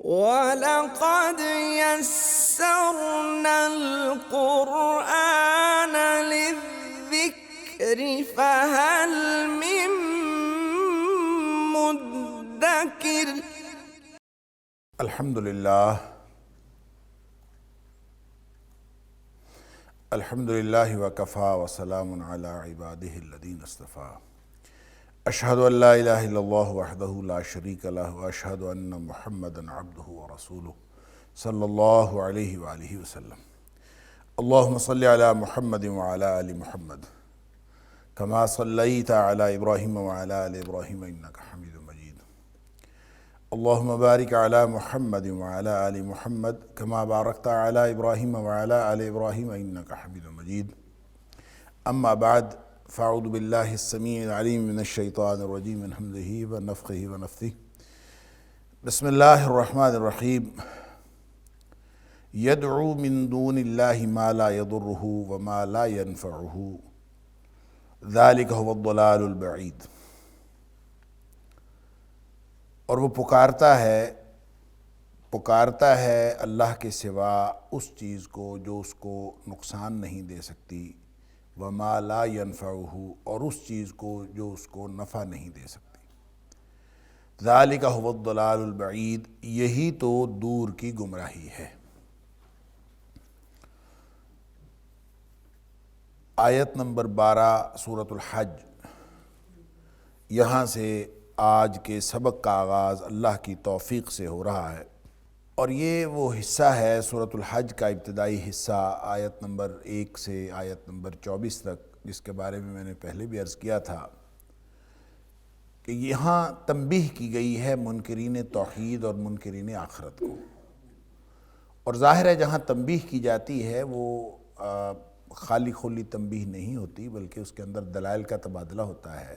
وَلَقَدْ يَسَّرْنَا الْقُرْآنَ لِلذِّكْرِ فَهَلْ مِن مُّدَّكِرٍ۔ الحمدللہ وکفا وسلام علی عبادہ الذین اصطفیٰ۔ اشہد ان لا الہ الا اللہ وحدہ لا شریک لہ واشہد ان محمدا عبدہ ورسولہ صلی اللہ علیہ وآلہ وسلم۔ اللہم صلی علی محمد وعلی آل محمد کما صلیت علی ابراہیم وعلی آل ابراہیم انکا حمید مجید۔ اللہم بارک علی محمد وعلی آل محمد کما بارکت علی ابراہیم وعلی آل ابراہیم انکا حمید مجید۔ اما بعد فاعوذ باللہ السمیع العلیم من الشیطان الرجیم من حمزہ ونفخہ ونفثہ۔ بسم اللہ الرحمن الرحیم۔ یدعو من دون اللہ ما لا یضرہ وما لا ینفعہ ذالک هو الضلال البعید۔ اور وہ پکارتا ہے اللہ کے سوا اس چیز کو جو اس کو نقصان نہیں دے سکتی، وما لا ینفعہ اور اس چیز کو جو اس کو نفع نہیں دے سکتی۔ ذالک هو الضلال البعید، یہی تو دور کی گمراہی ہے۔ آیت نمبر 12 سورۃ الحج، یہاں سے آج کے سبق کا آغاز اللہ کی توفیق سے ہو رہا ہے، اور یہ وہ حصہ ہے سورۃ الحج کا ابتدائی حصہ آیت نمبر 1 سے آیت نمبر 24 تک، جس کے بارے میں نے پہلے بھی عرض کیا تھا کہ یہاں تنبیہ کی گئی ہے منکرین توحید اور منکرین آخرت کو۔ اور ظاہر ہے جہاں تنبیہ کی جاتی ہے وہ خالی خلی تنبیہ نہیں ہوتی، بلکہ اس کے اندر دلائل کا تبادلہ ہوتا ہے،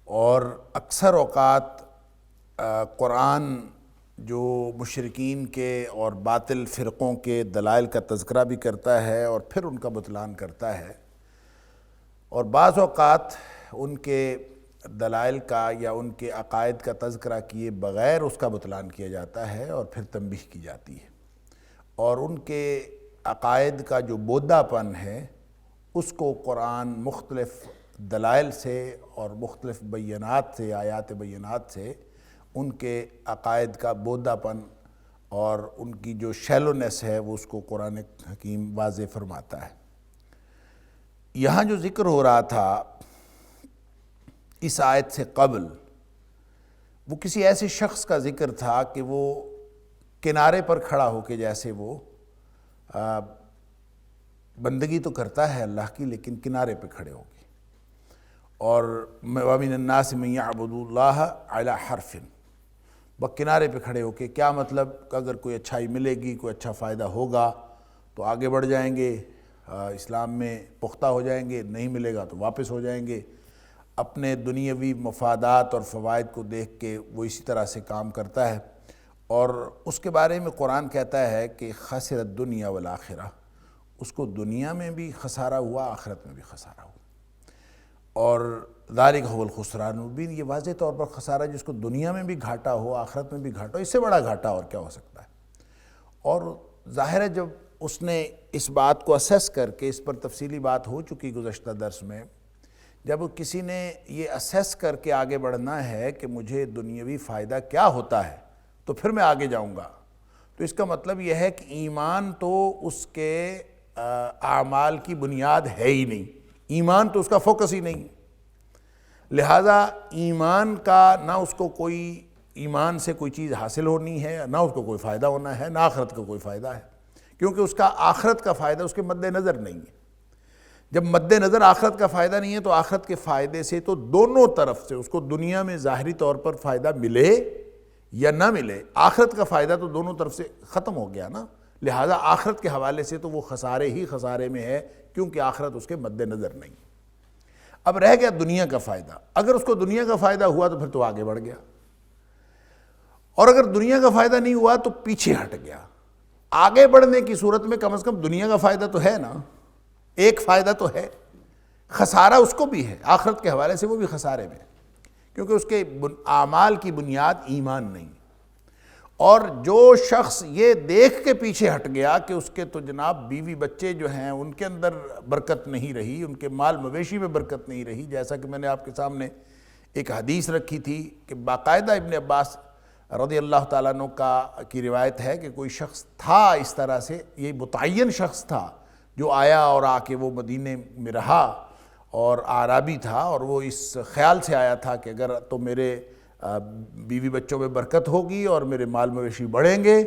اور اکثر اوقات قرآن جو مشرکین کے اور باطل فرقوں کے دلائل کا تذکرہ بھی کرتا ہے اور پھر ان کا بطلان کرتا ہے، اور بعض اوقات ان کے دلائل کا یا ان کے عقائد کا تذکرہ کیے بغیر اس کا بطلان کیا جاتا ہے اور پھر تنبیہ کی جاتی ہے، اور ان کے عقائد کا جو بودھا پن ہے اس کو قرآن مختلف دلائل سے اور مختلف بینات سے، آیات بینات سے ان کے عقائد کا بودھا پن اور ان کی جو شیلونیس ہے وہ اس کو قرآن حکیم واضح فرماتا ہے۔ یہاں جو ذکر ہو رہا تھا اس آیت سے قبل، وہ کسی ایسے شخص کا ذکر تھا کہ وہ کنارے پر کھڑا ہو کے، جیسے وہ بندگی تو کرتا ہے اللہ کی لیکن کنارے پہ کھڑے ہو کے، اور وَمِنَ النَّاسِ مَن يَعْبُدُ اللَّهَ عَلَى حَرْفٍ، کنارے پہ کھڑے ہو کے کیا مطلب کہ اگر کوئی اچھائی ملے گی، کوئی اچھا فائدہ ہوگا تو آگے بڑھ جائیں گے، اسلام میں پختہ ہو جائیں گے، نہیں ملے گا تو واپس ہو جائیں گے۔ اپنے دنیاوی مفادات اور فوائد کو دیکھ کے وہ اسی طرح سے کام کرتا ہے، اور اس کے بارے میں قرآن کہتا ہے کہ خسر الدنیا والآخرہ، اس کو دنیا میں بھی خسارہ ہوا، آخرت میں بھی خسارہ ہوا۔ اور ذالک هو الخسران المبین، یہ واضح طور پر خسارہ جس کو دنیا میں بھی گھاٹا ہو، آخرت میں بھی گھاٹا ہو، اس سے بڑا گھاٹا اور کیا ہو سکتا ہے۔ اور ظاہر ہے جب اس نے اس بات کو اسیس کر کے، اس پر تفصیلی بات ہو چکی گزشتہ درس میں، جب کسی نے یہ اسیس کر کے آگے بڑھنا ہے کہ مجھے دنیاوی فائدہ کیا ہوتا ہے تو پھر میں آگے جاؤں گا، تو اس کا مطلب یہ ہے کہ ایمان تو اس کے اعمال کی بنیاد ہے ہی نہیں، ایمان تو اس کا فوکس ہی نہیں، لہٰذا ایمان کا نہ اس کو کوئی، ایمان سے کوئی چیز حاصل ہونی ہے، نہ اس کو کوئی فائدہ ہونا ہے، نہ آخرت کا کوئی فائدہ ہے، کیونکہ اس کا آخرت کا فائدہ اس کے مد نظر نہیں ہے۔ جب مد نظر آخرت کا فائدہ نہیں ہے تو آخرت کے فائدے سے تو دونوں طرف سے اس کو دنیا میں ظاہری طور پر فائدہ ملے یا نہ ملے، آخرت کا فائدہ تو دونوں طرف سے ختم ہو گیا نا، لہٰذا آخرت کے حوالے سے تو وہ خسارے ہی خسارے میں ہے، کیونکہ آخرت اس کے مد نظر نہیں۔ اب رہ گیا دنیا کا فائدہ، اگر اس کو دنیا کا فائدہ ہوا تو پھر تو آگے بڑھ گیا، اور اگر دنیا کا فائدہ نہیں ہوا تو پیچھے ہٹ گیا۔ آگے بڑھنے کی صورت میں کم از کم دنیا کا فائدہ تو ہے نا، ایک فائدہ تو ہے، خسارہ اس کو بھی ہے، آخرت کے حوالے سے وہ بھی خسارے میں، کیونکہ اس کے اعمال کی بنیاد ایمان نہیں، اور جو شخص یہ دیکھ کے پیچھے ہٹ گیا کہ اس کے تو جناب بیوی بچے جو ہیں ان کے اندر برکت نہیں رہی، ان کے مال مویشی میں برکت نہیں رہی، جیسا کہ میں نے آپ کے سامنے ایک حدیث رکھی تھی کہ باقاعدہ ابن عباس رضی اللہ تعالیٰ عنہ کی روایت ہے کہ کوئی شخص تھا اس طرح سے، یہ متعین شخص تھا جو آیا اور آ کے وہ مدینے میں رہا، اور اعرابی تھا، اور وہ اس خیال سے آیا تھا کہ اگر تو میرے بیوی بچوں میں برکت ہوگی اور میرے مال مویشی بڑھیں گے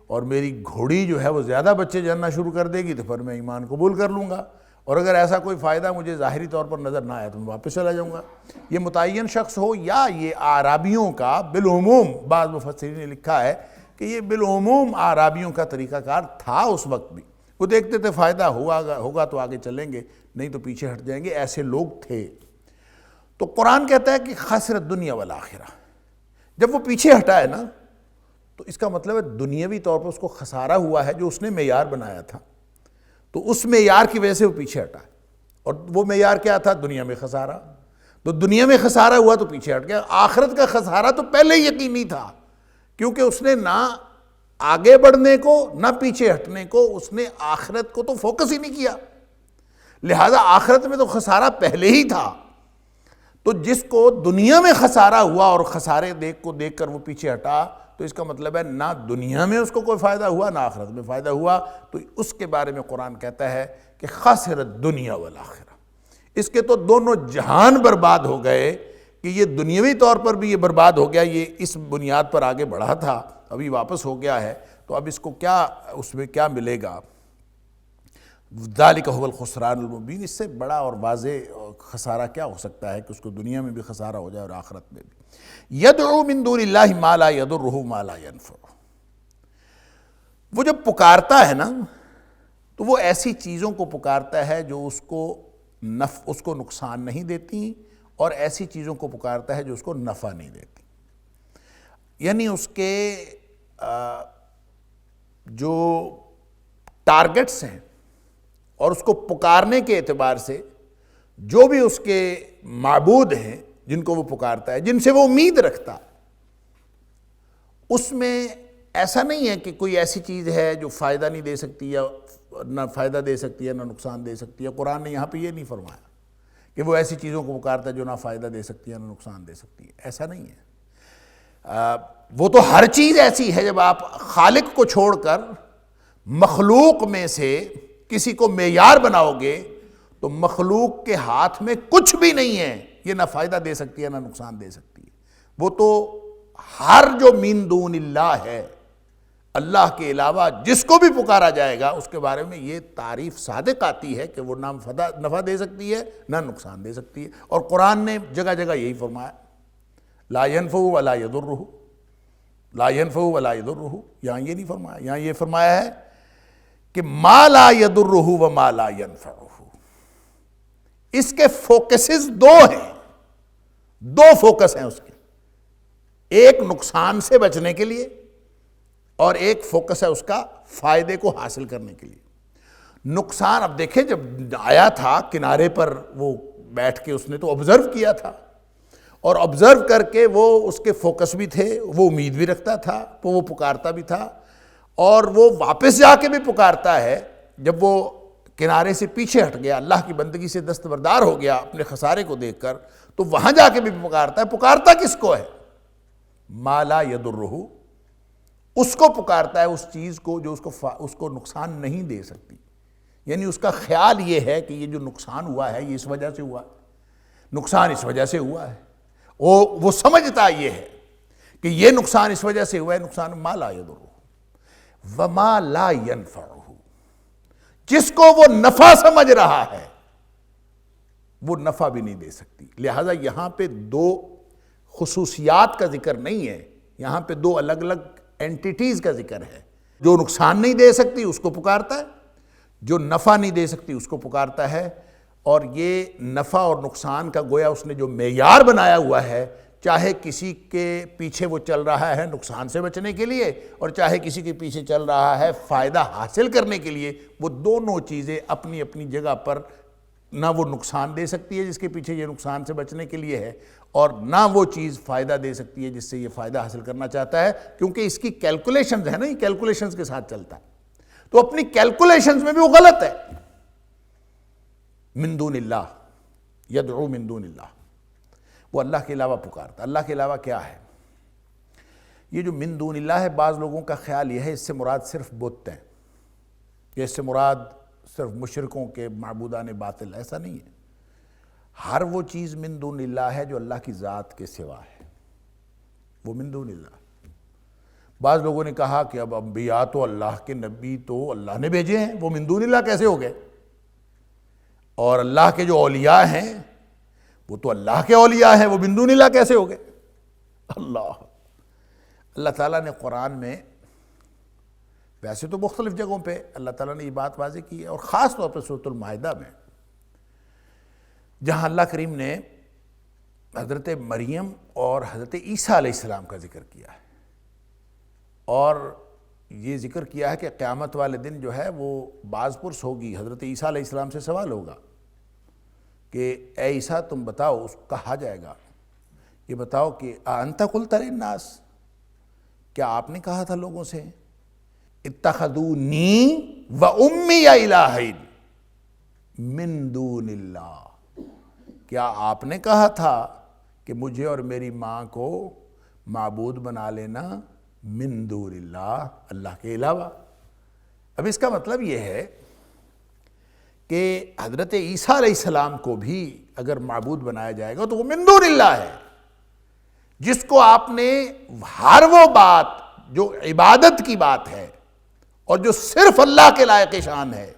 اور میری گھوڑی جو ہے وہ زیادہ بچے جننا شروع کر دے گی تو پھر میں ایمان قبول کر لوں گا، اور اگر ایسا کوئی فائدہ مجھے ظاہری طور پر نظر نہ آیا تو میں واپس چلا جاؤں گا۔ یہ متعین شخص ہو یا یہ اعرابیوں کا بالعموم، بعض مفسرین نے لکھا ہے کہ یہ بالعموم اعرابیوں کا طریقہ کار تھا اس وقت بھی، وہ دیکھتے تھے فائدہ ہوگا تو آگے چلیں گے، نہیں تو پیچھے ہٹ جائیں گے، ایسے لوگ تھے۔ تو قرآن کہتا ہے کہ خسرت دنیا والآخرہ، جب وہ پیچھے ہٹا ہے نا تو اس کا مطلب ہے دنیاوی طور پر اس کو خسارہ ہوا ہے جو اس نے معیار بنایا تھا، تو اس معیار کی وجہ سے وہ پیچھے ہٹا ہے، اور وہ معیار کیا تھا؟ دنیا میں خسارہ، تو دنیا میں خسارہ ہوا تو پیچھے ہٹ گیا۔ آخرت کا خسارہ تو پہلے ہی یقینی تھا، کیونکہ اس نے نہ آگے بڑھنے کو نہ پیچھے ہٹنے کو، اس نے آخرت کو تو فوکس ہی نہیں کیا، لہذا آخرت میں تو خسارہ پہلے ہی تھا۔ تو جس کو دنیا میں خسارہ ہوا اور خسارے دیکھ کر وہ پیچھے ہٹا، تو اس کا مطلب ہے نہ دنیا میں اس کو کوئی فائدہ ہوا نہ آخرت میں فائدہ ہوا، تو اس کے بارے میں قرآن کہتا ہے کہ خسرت دنیا والآخرہ، اس کے تو دونوں جہان برباد ہو گئے، کہ یہ دنیاوی طور پر بھی یہ برباد ہو گیا، یہ اس بنیاد پر آگے بڑھا تھا، ابھی واپس ہو گیا ہے، تو اب اس کو کیا، اس میں کیا ملے گا؟ ذالک هو الخسران المبین، اس سے بڑا اور واضح خسارہ کیا ہو سکتا ہے کہ اس کو دنیا میں بھی خسارہ ہو جائے اور آخرت میں بھی۔ یدعو من دون اللہ ما لا یضرہ ما لا ینفعہ، وہ جب پکارتا ہے نا تو وہ ایسی چیزوں کو پکارتا ہے جو اس کو نقصان نہیں دیتی، اور ایسی چیزوں کو پکارتا ہے جو اس کو نفع نہیں دیتی، یعنی اس کے جو ٹارگٹس ہیں اور اس کو پکارنے کے اعتبار سے جو بھی اس کے معبود ہیں جن کو وہ پکارتا ہے، جن سے وہ امید رکھتا ہے، اس میں ایسا نہیں ہے کہ کوئی ایسی چیز ہے جو فائدہ نہیں دے سکتی، یا نہ فائدہ دے سکتی ہے نہ نقصان دے سکتی ہے۔ قرآن نے یہاں پہ یہ نہیں فرمایا کہ وہ ایسی چیزوں کو پکارتا ہے جو نہ فائدہ دے سکتی ہے نہ نقصان دے سکتی ہے، ایسا نہیں ہے۔ وہ تو ہر چیز ایسی ہے، جب آپ خالق کو چھوڑ کر مخلوق میں سے کسی کو معیار بناؤ گے تو مخلوق کے ہاتھ میں کچھ بھی نہیں ہے، یہ نہ فائدہ دے سکتی ہے نہ نقصان دے سکتی ہے۔ وہ تو ہر جو من دون اللہ ہے، اللہ کے علاوہ جس کو بھی پکارا جائے گا، اس کے بارے میں یہ تعریف صادق آتی ہے کہ وہ نہ نفع دے سکتی ہے نہ نقصان دے سکتی ہے، اور قرآن نے جگہ جگہ یہی فرمایا، لا ینفع ولا یضرہ، لا ینفع ولا یضرہ، یہاں یہ نہیں فرمایا، یہاں یہ فرمایا ہے کہ ما لا یضرہ وما لا ینفعہ۔ اس کے فوکسز دو ہیں، دو فوکس ہیں اس کے، ایک نقصان سے بچنے کے لیے اور ایک فوکس ہے اس کا فائدے کو حاصل کرنے کے لیے۔ نقصان، اب دیکھیں جب آیا تھا کنارے پر وہ بیٹھ کے اس نے تو آبزرو کیا تھا، اور آبزرو کر کے وہ اس کے فوکس بھی تھے، وہ امید بھی رکھتا تھا، تو وہ پکارتا بھی تھا، اور وہ واپس جا کے بھی پکارتا ہے جب وہ کنارے سے پیچھے ہٹ گیا، اللہ کی بندگی سے دستبردار ہو گیا اپنے خسارے کو دیکھ کر، تو وہاں جا کے بھی پکارتا ہے۔ پکارتا کس کو ہے؟ ما لا یضرہ، اس کو پکارتا ہے، اس چیز کو جو اس کو نقصان نہیں دے سکتی، یعنی اس کا خیال یہ ہے کہ یہ جو نقصان ہوا ہے یہ اس وجہ سے ہوا ہے، نقصان اس وجہ سے ہوا ہے، وہ سمجھتا یہ ہے کہ یہ نقصان اس وجہ سے ہوا ہے، نقصان ما لا یضرہ وما لا ینفعہ، جس کو وہ نفع سمجھ رہا ہے وہ نفع بھی نہیں دے سکتی۔ لہٰذا یہاں پہ دو خصوصیات کا ذکر نہیں ہے، یہاں پہ دو الگ الگ اینٹیٹیز کا ذکر ہے۔ جو نقصان نہیں دے سکتی اس کو پکارتا ہے، جو نفع نہیں دے سکتی اس کو پکارتا ہے، اور یہ نفع اور نقصان کا گویا اس نے جو معیار بنایا ہوا ہے، چاہے کسی کے پیچھے وہ چل رہا ہے نقصان سے بچنے کے لیے، اور چاہے کسی کے پیچھے چل رہا ہے فائدہ حاصل کرنے کے لیے، وہ دونوں چیزیں اپنی اپنی جگہ پر نہ وہ نقصان دے سکتی ہے جس کے پیچھے یہ نقصان سے بچنے کے لیے ہے، اور نہ وہ چیز فائدہ دے سکتی ہے جس سے یہ فائدہ حاصل کرنا چاہتا ہے، کیونکہ اس کی کیلکولیشنز ہے نا، یہ کیلکولیشنز کے ساتھ چلتا ہے، تو اپنی کیلکولیشنز میں بھی وہ غلط ہے۔ من دون اللہ، یدعو من دون اللہ، وہ اللہ کے علاوہ پکارتا۔ اللہ کے علاوہ کیا ہے؟ یہ جو من دون اللہ ہے، بعض لوگوں کا خیال یہ ہے اس سے مراد صرف بت ہیں، کہ اس سے مراد صرف مشرکوں کے معبودان باطل، ایسا نہیں ہے۔ ہر وہ چیز من دون اللہ ہے جو اللہ کی ذات کے سوا ہے، وہ من دون اللہ۔ بعض لوگوں نے کہا کہ اب انبیاء تو اللہ کے نبی تو اللہ نے بھیجے ہیں، وہ من دون اللہ کیسے ہو گئے؟ اور اللہ کے جو اولیاء ہیں وہ تو اللہ کے اولیاء ہیں، وہ من دون اللہ کیسے ہو گئے؟ اللہ تعالیٰ نے قرآن میں، ویسے تو مختلف جگہوں پہ اللہ تعالیٰ نے یہ بات واضح کی ہے، اور خاص طور پہ سورۃ المائدہ میں، جہاں اللہ کریم نے حضرت مریم اور حضرت عیسیٰ علیہ السلام کا ذکر کیا ہے، اور یہ ذکر کیا ہے کہ قیامت والے دن جو ہے وہ باز پرس ہوگی۔ حضرت عیسیٰ علیہ السلام سے سوال ہوگا کہ اے عیسیٰ تم بتاؤ، اس کو کہا جائے گا یہ بتاؤ کہ اَأَنْتَ قُلْتَ لِلنَّاسِ، کیا آپ نے کہا تھا لوگوں سے اتخذونی وَأُمِّيَ إِلَٰهَيْنِ مِن دُونِ اللَّهِ، کیا آپ نے کہا تھا کہ مجھے اور میری ماں کو معبود بنا لینا من دون اللہ، اللہ کے علاوہ؟ اب اس کا مطلب یہ ہے کہ حضرت عیسیٰ علیہ السلام کو بھی اگر معبود بنایا جائے گا تو وہ من دون اللہ ہے، جس کو آپ نے ہر وہ بات جو عبادت کی بات ہے اور جو صرف اللہ کے لائق شان ہے،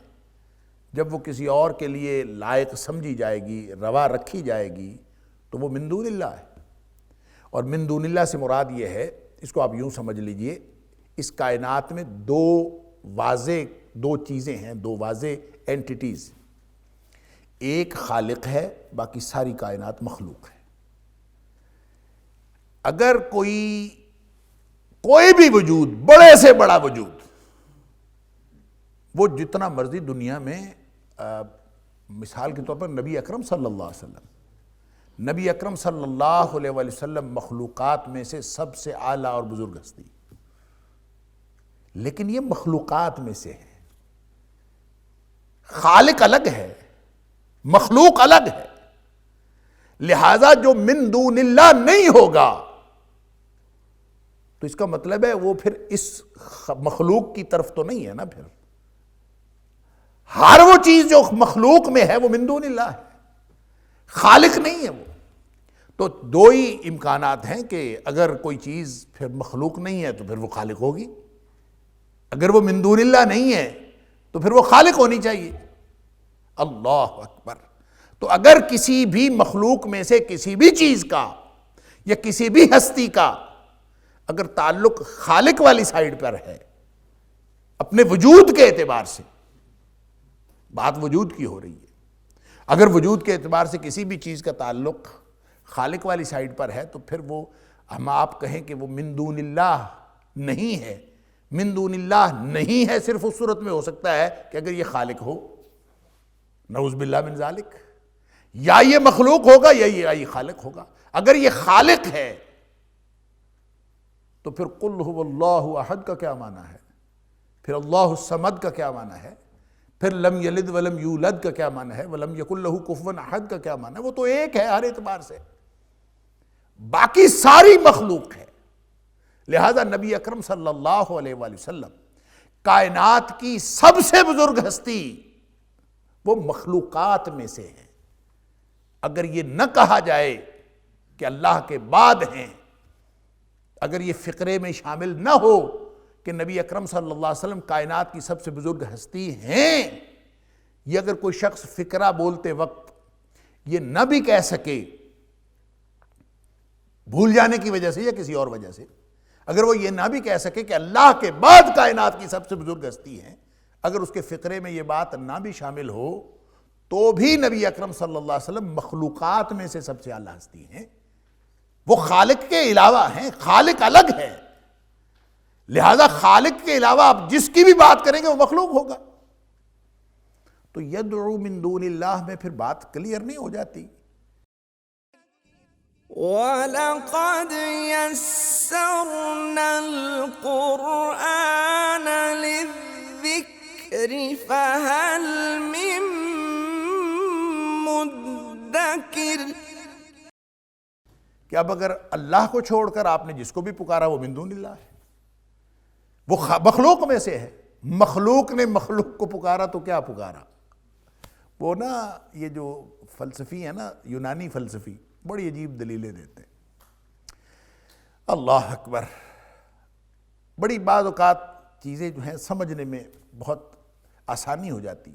جب وہ کسی اور کے لیے لائق سمجھی جائے گی، روا رکھی جائے گی، تو وہ من دون اللہ ہے۔ اور من دون اللہ سے مراد یہ ہے، اس کو آپ یوں سمجھ لیجئے، اس کائنات میں دو چیزیں ہیں، دو واضح اینٹیٹیز، ایک خالق ہے، باقی ساری کائنات مخلوق ہے۔ اگر کوئی بھی وجود، بڑے سے بڑا وجود، وہ جتنا مرضی دنیا میں، مثال کے طور پر نبی اکرم صلی اللہ علیہ وسلم، نبی اکرم صلی اللہ علیہ وسلم مخلوقات میں سے سب سے اعلیٰ اور بزرگ ہستی، لیکن یہ مخلوقات میں سے ہے، خالق الگ ہے، مخلوق الگ ہے، لہذا جو من دون اللہ نہیں ہوگا تو اس کا مطلب ہے وہ پھر اس مخلوق کی طرف تو نہیں ہے نا، پھر ہر وہ چیز جو مخلوق میں ہے وہ من دون اللہ ہے، خالق نہیں ہے وہ۔ تو دو ہی امکانات ہیں کہ اگر کوئی چیز پھر مخلوق نہیں ہے تو پھر وہ خالق ہوگی، اگر وہ من دون اللہ نہیں ہے تو پھر وہ خالق ہونی چاہیے۔ اللہ اکبر۔ تو اگر کسی بھی مخلوق میں سے کسی بھی چیز کا یا کسی بھی ہستی کا اگر تعلق خالق والی سائیڈ پر ہے، اپنے وجود کے اعتبار سے، بات وجود کی ہو رہی ہے، اگر وجود کے اعتبار سے کسی بھی چیز کا تعلق خالق والی سائیڈ پر ہے تو پھر وہ ہم آپ کہیں کہ وہ من دون اللہ نہیں ہے۔ من دون اللہ نہیں ہے صرف اس صورت میں ہو سکتا ہے کہ اگر یہ خالق ہو، نعوذ باللہ من ذالک، یا یہ مخلوق ہوگا یا یہ خالق ہوگا۔ اگر یہ خالق ہے تو پھر قل هو اللہ احد کا کیا معنی ہے، پھر اللہ الصمد کا کیا معنی ہے، پھر لم یلد ولم یولد کا کیا معنی ہے، ولم یکن لہ کفوا احد کا کیا معنی ہے؟ وہ تو ایک ہے ہر اعتبار سے، باقی ساری مخلوق ہے۔ لہذا نبی اکرم صلی اللہ علیہ وآلہ وسلم کائنات کی سب سے بزرگ ہستی وہ مخلوقات میں سے ہے۔ اگر یہ نہ کہا جائے کہ اللہ کے بعد ہیں، اگر یہ فقرے میں شامل نہ ہو کہ نبی اکرم صلی اللہ علیہ وسلم کائنات کی سب سے بزرگ ہستی ہیں، یہ اگر کوئی شخص فقرہ بولتے وقت یہ نہ بھی کہہ سکے، بھول جانے کی وجہ سے یا کسی اور وجہ سے، اگر وہ یہ نہ بھی کہہ سکے کہ اللہ کے بعد کائنات کی سب سے بزرگ ہستی ہیں، اگر اس کے فقرے میں یہ بات نہ بھی شامل ہو تو بھی نبی اکرم صلی اللہ علیہ وسلم مخلوقات میں سے سب سے اعلیٰ ہستی ہیں، وہ خالق کے علاوہ ہیں، خالق الگ ہے، لہذا خالق کے علاوہ آپ جس کی بھی بات کریں گے وہ مخلوق ہوگا۔ تو تو یدعو من دون اللہ میں پھر بات کلیئر نہیں ہو جاتی؟ وَلَقَدْ يَسَّرْنَا الْقُرْآنَ لِلذِّكْرِ فَهَلْ مِن مُدَّكِرٍ۔ کہ اب اگر اللہ کو چھوڑ کر آپ نے جس کو بھی پکارا وہ من دون اللہ ہے، وہ مخلوق میں سے ہے، مخلوق نے مخلوق کو پکارا تو کیا پکارا؟ وہ نا یہ جو فلسفی ہے نا، یونانی فلسفی، بڑی عجیب دلیلیں دیتے ہیں۔ اللہ اکبر، بڑی بعض اوقات چیزیں جو ہیں سمجھنے میں بہت آسانی ہو جاتی،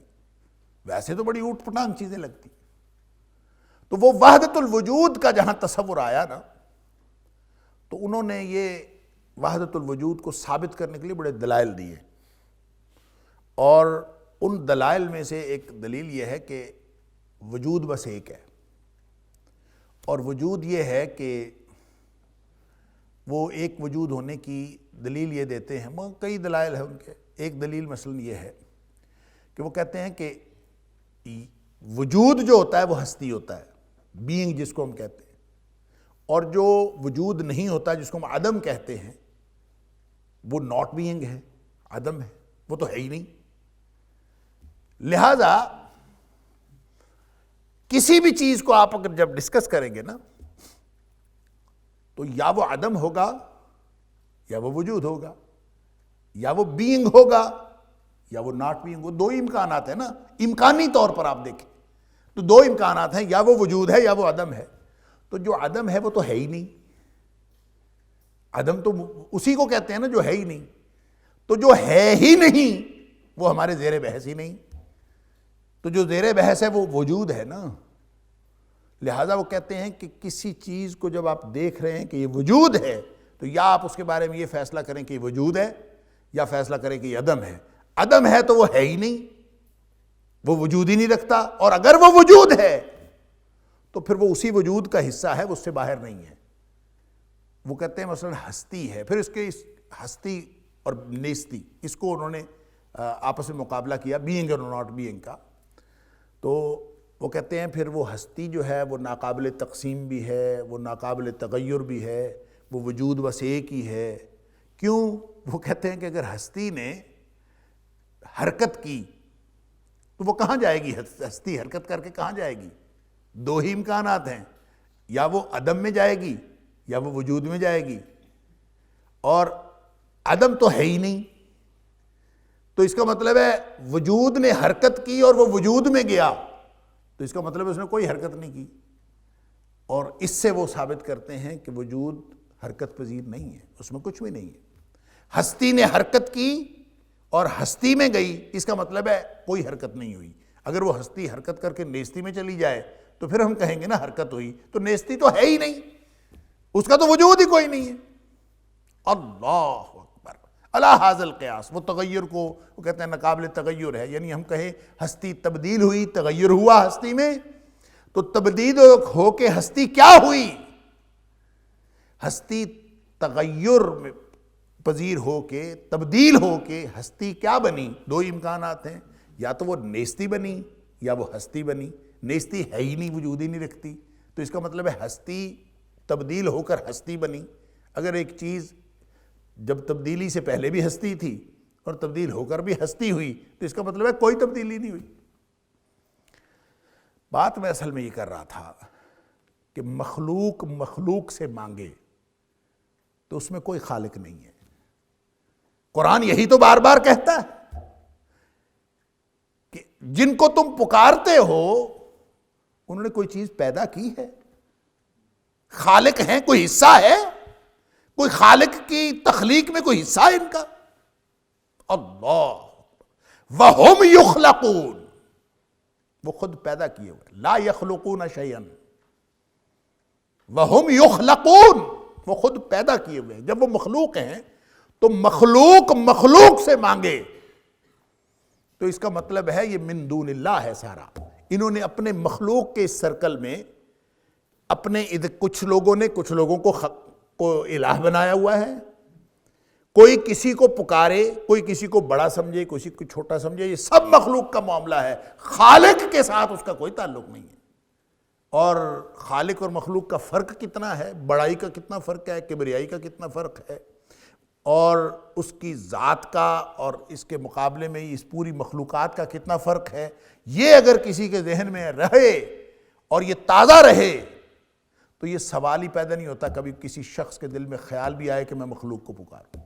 ویسے تو بڑی اوٹ پٹانگ چیزیں لگتی۔ تو وہ وحدت الوجود کا جہاں تصور آیا نا، تو انہوں نے یہ وحدت الوجود کو ثابت کرنے کے لیے بڑے دلائل دیے، اور ان دلائل میں سے ایک دلیل یہ ہے کہ وجود بس ایک ہے، اور وجود یہ ہے کہ وہ ایک وجود ہونے کی دلیل یہ دیتے ہیں، وہ کئی دلائل ہیں ان کے، ایک دلیل مثلا یہ ہے کہ وہ کہتے ہیں کہ وجود جو ہوتا ہے وہ ہستی ہوتا ہے، بینگ جس کو ہم کہتے ہیں، اور جو وجود نہیں ہوتا جس کو ہم عدم کہتے ہیں وہ ناٹ بینگ ہے، عدم ہے، وہ تو ہے ہی نہیں۔ لہذا کسی بھی چیز کو آپ اگر جب ڈسکس کریں گے نا تو یا وہ عدم ہوگا یا وہ وجود ہوگا، یا وہ بینگ ہوگا یا وہ ناٹ بینگ، وہ دو ہی امکانات ہیں نا، امکانی طور پر آپ دیکھیں تو دو امکانات ہیں، یا وہ وجود ہے یا وہ عدم ہے۔ تو جو عدم ہے وہ تو ہے ہی نہیں، عدم تو اسی کو کہتے ہیں نا جو ہے ہی نہیں، تو جو ہے ہی نہیں وہ ہمارے زیر بحث ہی نہیں، تو جو زیر بحث ہے وہ وجود ہے نا۔ لہٰذا وہ کہتے ہیں کہ کسی چیز کو جب آپ دیکھ رہے ہیں کہ یہ وجود ہے تو یا آپ اس کے بارے میں یہ فیصلہ کریں کہ یہ وجود ہے، یا فیصلہ کریں کہ یہ عدم ہے۔ عدم ہے تو وہ ہے ہی نہیں، وہ وجود ہی نہیں رکھتا، اور اگر وہ وجود ہے تو پھر وہ اسی وجود کا حصہ ہے، وہ اس سے باہر نہیں ہے۔ وہ کہتے ہیں مثلا ہستی ہے، پھر اس کے ہستی اور نیستی، اس کو انہوں نے آپس میں مقابلہ کیا بینگ اور ناٹ بینگ کا۔ تو وہ کہتے ہیں پھر وہ ہستی جو ہے وہ ناقابل تقسیم بھی ہے، وہ ناقابل تغیر بھی ہے، وہ وجود بس ایک ہی ہے۔ کیوں؟ وہ کہتے ہیں کہ اگر ہستی نے حرکت کی تو وہ کہاں جائے گی؟ ہستی حرکت کر کے کہاں جائے گی؟ دو ہی امکانات ہیں، یا وہ عدم میں جائے گی یا وہ وجود میں جائے گی، اور عدم تو ہے ہی نہیں، تو اس کا مطلب ہے وجود نے حرکت کی اور وہ وجود میں گیا، تو اس کا مطلب ہے اس نے کوئی حرکت نہیں کی، اور اس سے وہ ثابت کرتے ہیں کہ وجود حرکت پذیر نہیں ہے، اس میں کچھ بھی نہیں ہے۔ ہستی نے حرکت کی اور ہستی میں گئی، اس کا مطلب ہے کوئی حرکت نہیں ہوئی۔ اگر وہ ہستی حرکت کر کے نیستی میں چلی جائے تو پھر ہم کہیں گے نا حرکت ہوئی، تو نیستی تو ہے ہی نہیں، اس کا تو وجود ہی کوئی نہیں ہے۔ اللہ اکبر، الا ھذا القیاس، وہ تغیر کو وہ کہتے ہیں ناقابل تغیر ہے، یعنی ہم کہیں ہستی تبدیل ہوئی، تغیر ہوا ہستی میں، تو تبدیل ہو کے ہستی کیا ہوئی؟ ہستی تغیر پذیر ہو کے، تبدیل ہو کے ہستی کیا بنی؟ دو امکانات ہیں، یا تو وہ نیستی بنی یا وہ ہستی بنی۔ نیستی ہے ہی نہیں، وجود ہی نہیں رکھتی، تو اس کا مطلب ہے ہستی تبدیل ہو کر ہستی بنی۔ اگر ایک چیز جب تبدیلی سے پہلے بھی ہستی تھی اور تبدیل ہو کر بھی ہستی ہوئی تو اس کا مطلب ہے کوئی تبدیلی نہیں ہوئی۔ بات میں اصل میں یہ کر رہا تھا کہ مخلوق مخلوق سے مانگے تو اس میں کوئی خالق نہیں ہے۔ قرآن یہی تو بار بار کہتا ہے کہ جن کو تم پکارتے ہو انہوں نے کوئی چیز پیدا کی ہے، خالق ہیں، کوئی حصہ ہے، کوئی خالق کی تخلیق میں کوئی حصہ ہے ان کا۔ اللہ، وَهُمْ يُخْلَقُونَ، وہ خود پیدا کیے ہوئے، لا يخلقون شيئا، وَهُمْ يُخْلَقُونَ، وہ خود پیدا کیے ہوئے ہیں۔ جب وہ مخلوق ہیں تو مخلوق مخلوق سے مانگے تو اس کا مطلب ہے یہ من دون اللہ ہے سارا۔ انہوں نے اپنے مخلوق کے اس سرکل میں اپنے کچھ لوگوں نے کچھ لوگوں کو الہ بنایا ہوا ہے، کوئی کسی کو پکارے، کوئی کسی کو بڑا سمجھے، کسی کو چھوٹا سمجھے، یہ سب مخلوق کا معاملہ ہے، خالق کے ساتھ اس کا کوئی تعلق نہیں ہے۔ اور خالق اور مخلوق کا فرق کتنا ہے، بڑائی کا کتنا فرق ہے، کبریائی کا کتنا فرق ہے، اور اس کی ذات کا اور اس کے مقابلے میں اس پوری مخلوقات کا کتنا فرق ہے، یہ اگر کسی کے ذہن میں رہے اور یہ تازہ رہے تو یہ سوال ہی پیدا نہیں ہوتا کبھی کسی شخص کے دل میں خیال بھی آئے کہ میں مخلوق کو پکاروں۔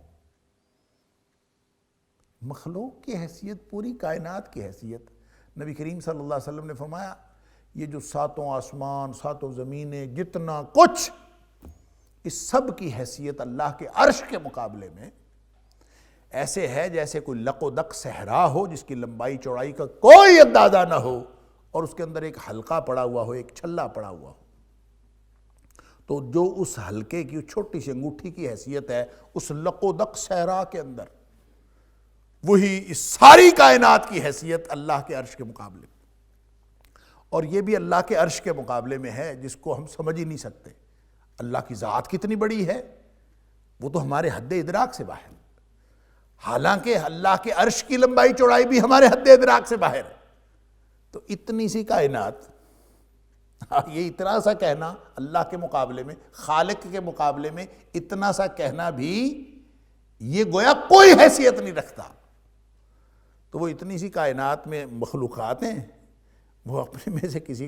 مخلوق کی حیثیت، پوری کائنات کی حیثیت، نبی کریم صلی اللہ علیہ وسلم نے فرمایا یہ جو ساتوں آسمان، ساتوں زمینیں، جتنا کچھ، اس سب کی حیثیت اللہ کے عرش کے مقابلے میں ایسے ہے جیسے کوئی لق و دق صحرا ہو جس کی لمبائی چوڑائی کا کوئی اندازہ نہ ہو، اور اس کے اندر ایک حلقہ پڑا ہوا ہو، ایک چھلا پڑا ہوا ہو، تو جو اس حلقے کی چھوٹی سی انگوٹھی کی حیثیت ہے اس لق و دق صحرا کے اندر، وہی اس ساری کائنات کی حیثیت اللہ کے عرش کے مقابلے میں۔ اور یہ بھی اللہ کے عرش کے مقابلے میں ہے جس کو ہم سمجھ ہی نہیں سکتے۔ اللہ کی ذات کتنی بڑی ہے، وہ تو ہمارے حد ادراک سے باہر ہے، حالانکہ اللہ کے عرش کی لمبائی چوڑائی بھی ہمارے حد ادراک سے باہر ہے۔ تو اتنی سی کائنات، یہ اتنا سا کہنا اللہ کے مقابلے میں، خالق کے مقابلے میں اتنا سا کہنا بھی یہ گویا کوئی حیثیت نہیں رکھتا۔ تو وہ اتنی سی کائنات میں مخلوقات ہیں، وہ اپنے میں سے کسی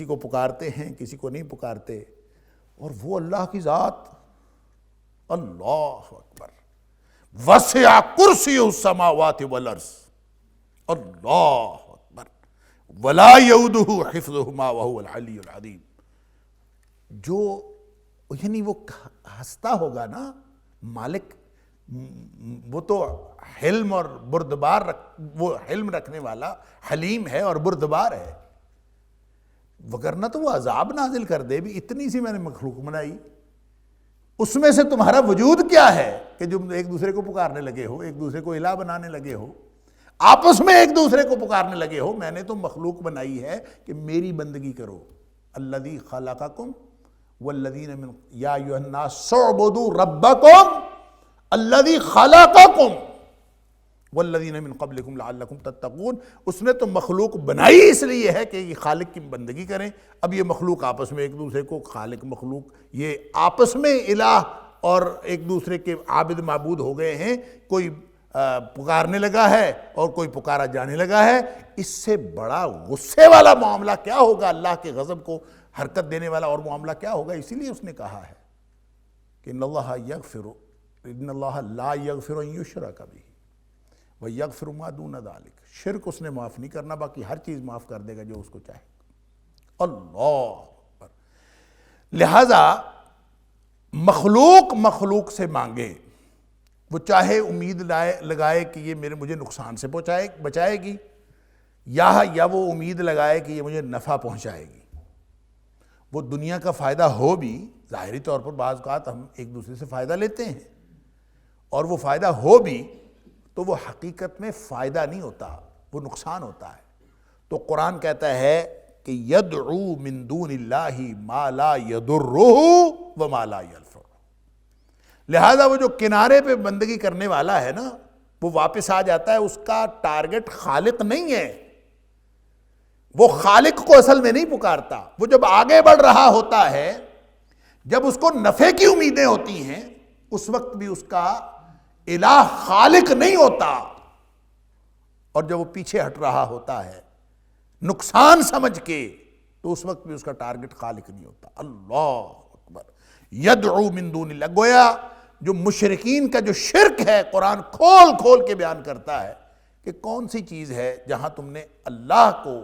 کو پکارتے ہیں، کسی کو نہیں پکارتے، اور وہ اللہ کی ذات، اللہ اکبر، وسع کرسیہ السماوات والارض، اللہ اکبر، ولا یؤودہ حفظہما وہو العلی العظیم۔ جو یعنی وہ ہنستا ہوگا نا مالک، وہ تو حلم اور بردبار وہ حلم رکھنے والا حلیم ہے اور بردبار ہے، وگرنہ تو وہ عذاب نازل کر دے بھی، اتنی سی میں نے مخلوق بنائی، اس میں سے تمہارا وجود کیا ہے کہ جو ایک دوسرے کو پکارنے لگے ہو، ایک دوسرے کو الہ بنانے لگے ہو، آپس میں ایک دوسرے کو پکارنے لگے ہو۔ میں نے تو مخلوق بنائی ہے کہ میری بندگی کرو۔ الذی خلقکم والذین من یا ایھا الناس اعبدوا ربکم الذی خلقکم والذین من قبلکم لعلکم تتقون۔ اس نے تو مخلوق بنائی اس لیے ہے کہ یہ خالق کی بندگی کریں۔ اب یہ مخلوق آپس میں ایک دوسرے کو، خالق مخلوق یہ آپس میں الہ اور ایک دوسرے کے عابد معبود ہو گئے ہیں، کوئی پکارنے لگا ہے اور کوئی پکارا جانے لگا ہے۔ اس سے بڑا غصے والا معاملہ کیا ہوگا، اللہ کے غضب کو حرکت دینے والا اور معاملہ کیا ہوگا؟ اسی لیے اس نے کہا ہے کہ ان اللہ لا یغفر ان یشرک بہ ویغفر ما دون ذلک۔ شرک اس نے معاف نہیں کرنا، باقی ہر چیز معاف کر دے گا جو اس کو چاہے۔ اللہ اکبر۔ لہذا مخلوق سے مانگے، وہ چاہے امید لگائے کہ یہ مجھے نقصان سے بچائے گی، یا وہ امید لگائے کہ یہ مجھے نفع پہنچائے گی۔ وہ دنیا کا فائدہ ہو بھی، ظاہری طور پر بعض اوقات ہم ایک دوسرے سے فائدہ لیتے ہیں، اور وہ فائدہ ہو بھی تو وہ حقیقت میں فائدہ نہیں ہوتا، وہ نقصان ہوتا ہے۔ تو قرآن کہتا ہے کہ یدعو من دون اللہ ما لا یضرہ وما لا ینفعہ۔ لہذا وہ جو کنارے پہ بندگی کرنے والا ہے نا، وہ واپس آ جاتا ہے، اس کا ٹارگٹ خالق نہیں ہے، وہ خالق کو اصل میں نہیں پکارتا۔ وہ جب آگے بڑھ رہا ہوتا ہے، جب اس کو نفع کی امیدیں ہوتی ہیں، اس وقت بھی اس کا الہ خالق نہیں ہوتا، اور جب وہ پیچھے ہٹ رہا ہوتا ہے نقصان سمجھ کے، تو اس وقت بھی اس کا ٹارگٹ خالق نہیں ہوتا۔ اللہ اکبر۔ یدعو من دون اللہ، گویا جو مشرکین کا جو شرک ہے قرآن کھول کھول کے بیان کرتا ہے کہ کون سی چیز ہے جہاں تم نے اللہ کو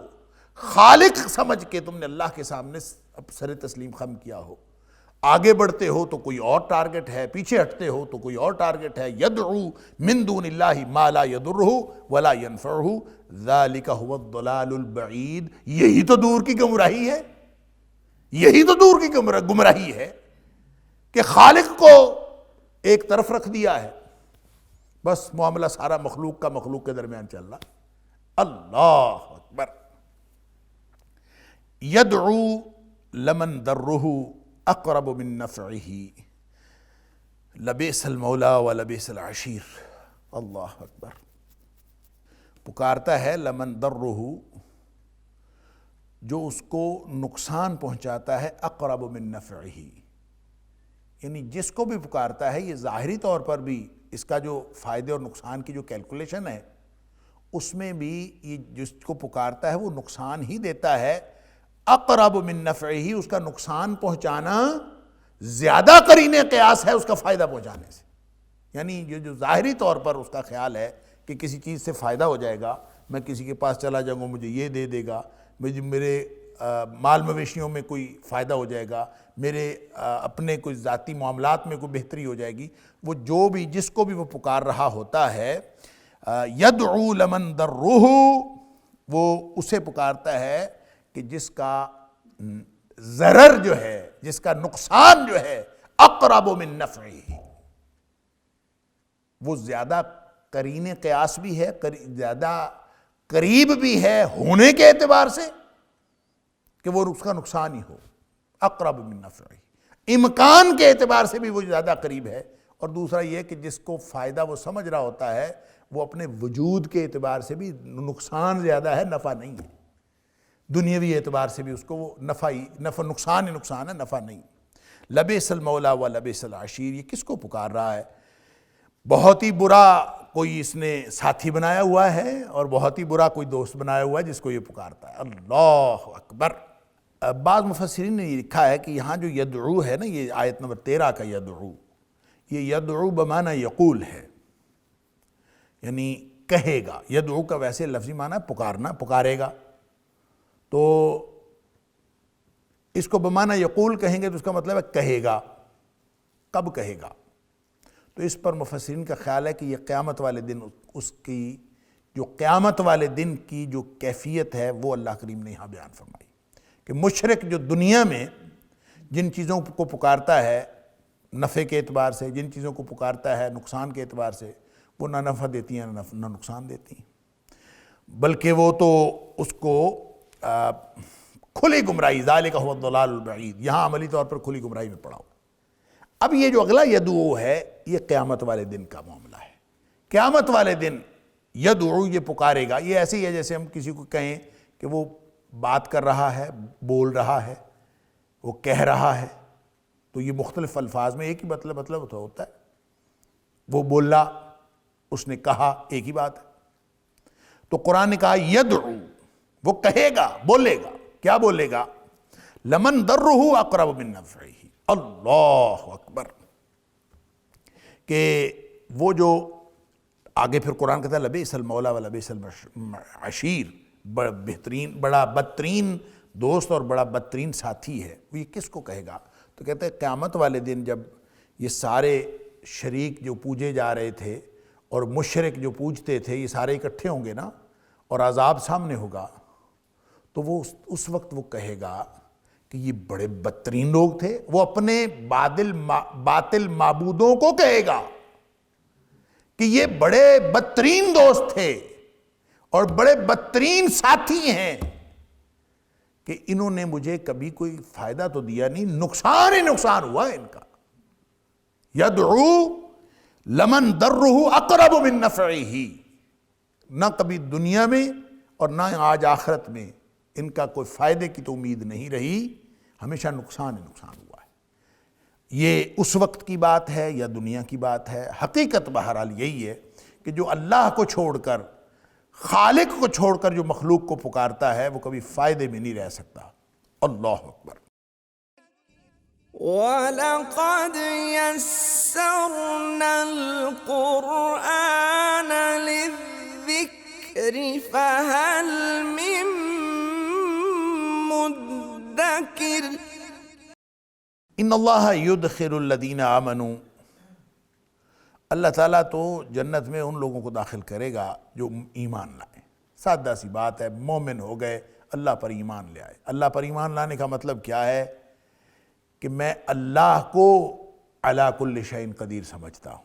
خالق سمجھ کے تم نے اللہ کے سامنے سر تسلیم خم کیا ہو۔ آگے بڑھتے ہو تو کوئی اور ٹارگٹ ہے، پیچھے ہٹتے ہو تو کوئی اور ٹارگٹ ہے۔ یدعو من دون اللہ ما لا یضرہ ولا ینفعہ ذلک ھو الضلال البعید۔ یہی تو دور کی گمراہی ہے، یہی تو دور کی گمراہی ہے کہ خالق کو ایک طرف رکھ دیا ہے، بس معاملہ سارا مخلوق کا مخلوق کے درمیان چل رہا۔ اللہ اکبر۔ یدعو لمن ضرہ اقرب من نفعہ، لبیس المولا و لبیس العشیر، اللہ اکبر۔ پکارتا ہے لمن درہ، جو اس کو نقصان پہنچاتا ہے، اقرب من نفعہ، یعنی جس کو بھی پکارتا ہے، یہ ظاہری طور پر بھی اس کا جو فائدے اور نقصان کی جو کیلکولیشن ہے اس میں بھی یہ جس کو پکارتا ہے وہ نقصان ہی دیتا ہے، اقرب من نفعہ، اس کا نقصان پہنچانا زیادہ قرین قیاس ہے اس کا فائدہ پہنچانے سے۔ یعنی یہ جو ظاہری طور پر اس کا خیال ہے کہ کسی چیز سے فائدہ ہو جائے گا، میں کسی کے پاس چلا جاؤں گا مجھے یہ دے دے گا، میرے مال مویشیوں میں کوئی فائدہ ہو جائے گا، میرے اپنے کوئی ذاتی معاملات میں کوئی بہتری ہو جائے گی، وہ جو بھی جس کو بھی وہ پکار رہا ہوتا ہے، یدعو لمن درہ، وہ اسے پکارتا ہے کہ جس کا ضرر جو ہے، جس کا نقصان جو ہے، اقرب من نفعہ، وہ زیادہ قرین قیاس بھی ہے، زیادہ قریب بھی ہے ہونے کے اعتبار سے کہ وہ اس کا نقصان ہی ہو، اقرب من نفعہ، امکان کے اعتبار سے بھی وہ زیادہ قریب ہے، اور دوسرا یہ کہ جس کو فائدہ وہ سمجھ رہا ہوتا ہے وہ اپنے وجود کے اعتبار سے بھی نقصان زیادہ ہے، نفع نہیں ہے، دنیاوی اعتبار سے بھی اس کو وہ نقصان ہی نقصان ہے، نفع نہیں۔ لبیس المولا و لبیس العشیر، یہ کس کو پکار رہا ہے؟ بہت ہی برا کوئی اس نے ساتھی بنایا ہوا ہے، اور بہت ہی برا کوئی دوست بنایا ہوا ہے جس کو یہ پکارتا ہے، اللہ اکبر۔ بعض مفسرین نے یہ لکھا ہے کہ یہاں جو یدعو ہے نا، یہ آیت نمبر 13 کا یدعو، یہ یدعو بمعنی یقول ہے، یعنی کہے گا۔ یدعو کا ویسے لفظی معنی ہے پکارنا، پکارے گا، تو اس کو بمعنی یقول کہیں گے تو اس کا مطلب ہے کہے گا۔ کب کہے گا؟ تو اس پر مفسرین کا خیال ہے کہ یہ قیامت والے دن، اس کی جو قیامت والے دن کی جو کیفیت ہے وہ اللہ کریم نے یہاں بیان فرمائی کہ مشرک جو دنیا میں جن چیزوں کو پکارتا ہے نفع کے اعتبار سے، جن چیزوں کو پکارتا ہے نقصان کے اعتبار سے، وہ نہ نفع دیتی ہیں نہ نقصان دیتی ہیں، بلکہ وہ تو اس کو کھلی گمراہی، ذالک هو الضلال البعید، یہاں عملی طور پر کھلی گمراہی میں پڑا ہو۔ اب یہ جو اگلا یدعو ہے یہ قیامت والے دن کا معاملہ ہے۔ قیامت والے دن یدعو، یہ پکارے گا، یہ ایسے ہی ہے جیسے ہم کسی کو کہیں کہ وہ بات کر رہا ہے، بول رہا ہے، وہ کہہ رہا ہے، تو یہ مختلف الفاظ میں ایک ہی مطلب ہوتا ہے، وہ بولا، اس نے کہا، ایک ہی بات ہے۔ تو قرآن نے کہا یدعو، وہ کہے گا، بولے گا، کیا بولے گا؟ لمن درہ اقرب من نفعہ، اللہ اکبر، کہ وہ جو آگے پھر قرآن کہتا ہے لبیس المولا و لبیس العشیر، بڑا بدترین دوست اور بڑا بدترین ساتھی ہے۔ وہ یہ کس کو کہے گا؟ تو کہتے ہیں قیامت والے دن جب یہ سارے شریک جو پوجے جا رہے تھے اور مشرک جو پوجتے تھے، یہ سارے اکٹھے ہوں گے نا، اور عذاب سامنے ہوگا، تو وہ اس وقت وہ کہے گا کہ یہ بڑے بدترین لوگ تھے۔ وہ اپنے باطل معبودوں کو کہے گا کہ یہ بڑے بدترین دوست تھے اور بڑے بدترین ساتھی ہیں کہ انہوں نے مجھے کبھی کوئی فائدہ تو دیا نہیں، نقصان ہی نقصان ہوا ہے ان کا۔ یدعو لمن درہ اقرب من نفعہ، نہ کبھی دنیا میں اور نہ آج آخرت میں ان کا کوئی فائدے کی تو امید نہیں رہی، ہمیشہ نقصان ہی نقصان ہوا ہے۔ یہ اس وقت کی بات ہے یا دنیا کی بات ہے، حقیقت بہرحال یہی ہے کہ جو اللہ کو چھوڑ کر، خالق کو چھوڑ کر جو مخلوق کو پکارتا ہے وہ کبھی فائدے میں نہیں رہ سکتا۔ اللہ اکبر۔ وَلَقَدْ يَسَّرْنَا الْقُرْآنَ لِلذِّكْرِ فَهَلْ مِن مُدَّكِرٍ۔ ان اللہ یدخل الذین آمنوا، اللہ تعالیٰ تو جنت میں ان لوگوں کو داخل کرے گا جو ایمان لائیں۔ سادہ سی بات ہے، مومن ہو گئے، اللہ پر ایمان لے آئے۔ اللہ پر ایمان لانے کا مطلب کیا ہے؟ کہ میں اللہ کو علی کل شیء قدیر سمجھتا ہوں۔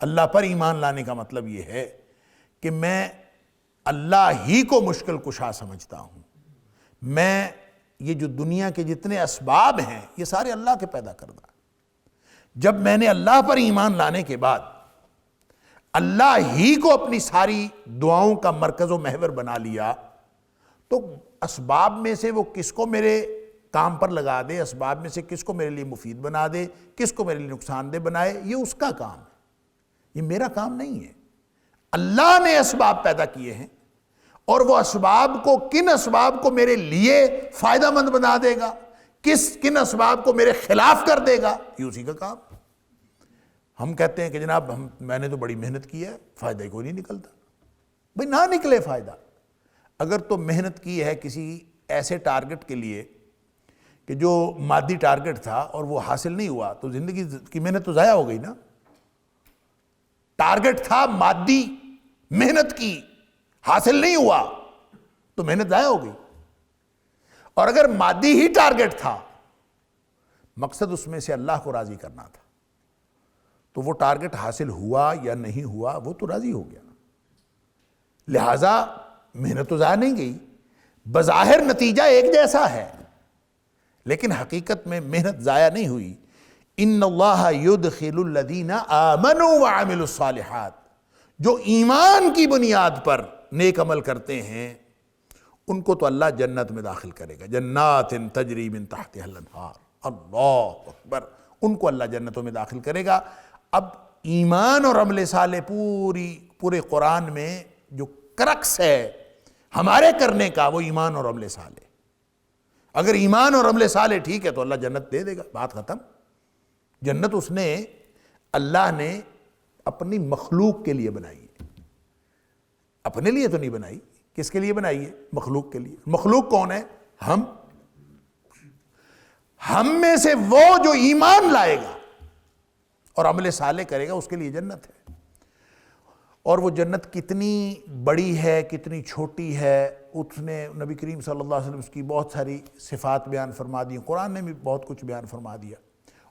اللہ پر ایمان لانے کا مطلب یہ ہے کہ میں اللہ ہی کو مشکل کشا سمجھتا ہوں۔ میں یہ جو دنیا کے جتنے اسباب ہیں یہ سارے اللہ کے پیدا کردہ، جب میں نے اللہ پر ایمان لانے کے بعد اللہ ہی کو اپنی ساری دعاؤں کا مرکز و محور بنا لیا، تو اسباب میں سے وہ کس کو میرے کام پر لگا دے، اسباب میں سے کس کو میرے لیے مفید بنا دے، کس کو میرے لیے نقصان دہ بنائے، یہ اس کا کام ہے، یہ میرا کام نہیں ہے۔ اللہ نے اسباب پیدا کیے ہیں، اور وہ اسباب کو، کن اسباب کو میرے لیے فائدہ مند بنا دے گا، کن اسباب کو میرے خلاف کر دے گا، یہ اسی کا کام۔ ہم کہتے ہیں کہ جناب میں نے تو بڑی محنت کی ہے، فائدہ ہی کوئی نہیں نکلتا۔ بھئی نہ نکلے فائدہ، اگر تو محنت کی ہے کسی ایسے ٹارگٹ کے لیے کہ جو مادی ٹارگٹ تھا اور وہ حاصل نہیں ہوا، تو زندگی کی محنت تو ضائع ہو گئی نا۔ ٹارگٹ تھا مادی، محنت کی، حاصل نہیں ہوا تو محنت ضائع ہو گئی۔ اور اگر مادی ہی ٹارگٹ تھا، مقصد اس میں سے اللہ کو راضی کرنا تھا، تو وہ ٹارگٹ حاصل ہوا یا نہیں ہوا وہ تو راضی ہو گیا، لہذا محنت تو ضائع نہیں گئی۔ بظاہر نتیجہ ایک جیسا ہے، لیکن حقیقت میں محنت ضائع نہیں ہوئی۔ ان اللہ یدخل الذین آمنوا وعملوا الصالحات، جو ایمان کی بنیاد پر نیک عمل کرتے ہیں ان کو تو اللہ جنت میں داخل کرے گا، جنات تجری من تحتها الانہار، اللہ اکبر، ان کو اللہ جنتوں میں داخل کرے گا۔ اب ایمان اور عمل صالح پورے قرآن میں جو کرکس ہے ہمارے کرنے کا، وہ ایمان اور عمل صالح۔ اگر ایمان اور عمل صالح ٹھیک ہے تو اللہ جنت دے دے گا، بات ختم۔ جنت اللہ نے اپنی مخلوق کے لیے بنائی ہے، اپنے لیے تو نہیں بنائی۔ کس کے لیے بنائی ہے؟ مخلوق کے لیے۔ مخلوق کون ہے؟ ہم میں سے وہ جو ایمان لائے گا اور عمل صالح کرے گا، اس کے لیے جنت ہے۔ اور وہ جنت کتنی بڑی ہے، کتنی چھوٹی ہے، اس نے نبی کریم صلی اللہ علیہ وسلم اس کی بہت ساری صفات بیان فرما دی، قرآن نے بھی بہت کچھ بیان فرما دیا۔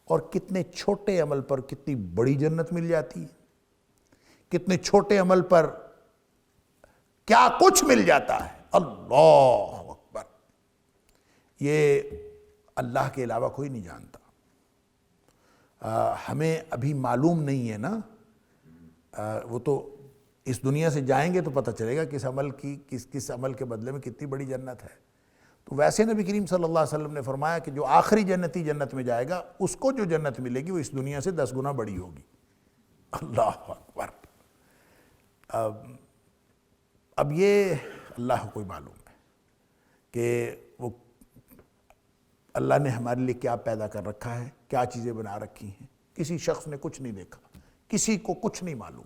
اور کتنے چھوٹے عمل پر کتنی بڑی جنت مل جاتی ہے، کتنے چھوٹے عمل پر کیا کچھ مل جاتا ہے، اللہ اکبر۔ یہ اللہ کے علاوہ کوئی نہیں جانتا۔ ہمیں ابھی معلوم نہیں ہے نا، وہ تو اس دنیا سے جائیں گے تو پتہ چلے گا کس عمل کے بدلے میں کتنی بڑی جنت ہے۔ تو ویسے نبی کریم صلی اللہ علیہ وسلم نے فرمایا کہ جو آخری جنتی جنت میں جائے گا، اس کو جو جنت ملے گی وہ اس دنیا سے 10 گنا بڑی ہوگی، اللہ اکبر۔ اب یہ اللہ کو ہی معلوم ہے کہ وہ اللہ نے ہمارے لیے کیا پیدا کر رکھا ہے، کیا چیزیں بنا رکھی ہیں۔ کسی شخص نے کچھ نہیں دیکھا، کسی کو کچھ نہیں معلوم،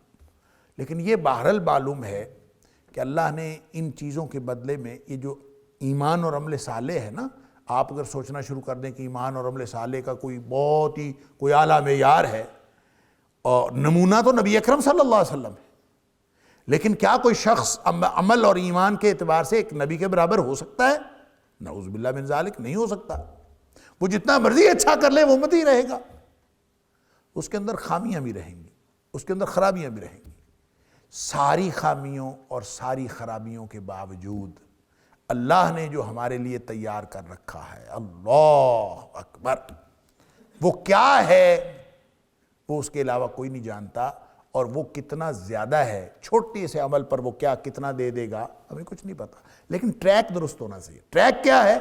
لیکن یہ بہرحال معلوم ہے کہ اللہ نے ان چیزوں کے بدلے میں یہ جو ایمان اور عمل صالح ہے نا، آپ اگر سوچنا شروع کر دیں کہ ایمان اور عمل صالح کا بہت ہی کوئی اعلیٰ معیار ہے، اور نمونہ تو نبی اکرم صلی اللہ علیہ وسلم ہے، لیکن کیا کوئی شخص عمل اور ایمان کے اعتبار سے ایک نبی کے برابر ہو سکتا ہے؟ نعوذ باللہ من ذالک، نہیں ہو سکتا۔ وہ جتنا مرضی اچھا کر لے وہ امتی ہی رہے گا، اس کے اندر خامیاں بھی رہیں گی، اس کے اندر خرابیاں بھی رہیں گی۔ ساری خامیوں اور ساری خرابیوں کے باوجود اللہ نے جو ہمارے لیے تیار کر رکھا ہے، اللہ اکبر، وہ کیا ہے وہ اس کے علاوہ کوئی نہیں جانتا، اور وہ کتنا زیادہ ہے، چھوٹی سے عمل پر وہ کتنا دے دے گا ہمیں کچھ نہیں پتا، لیکن ٹریک درست ہونا چاہیے۔ ٹریک کیا ہے؟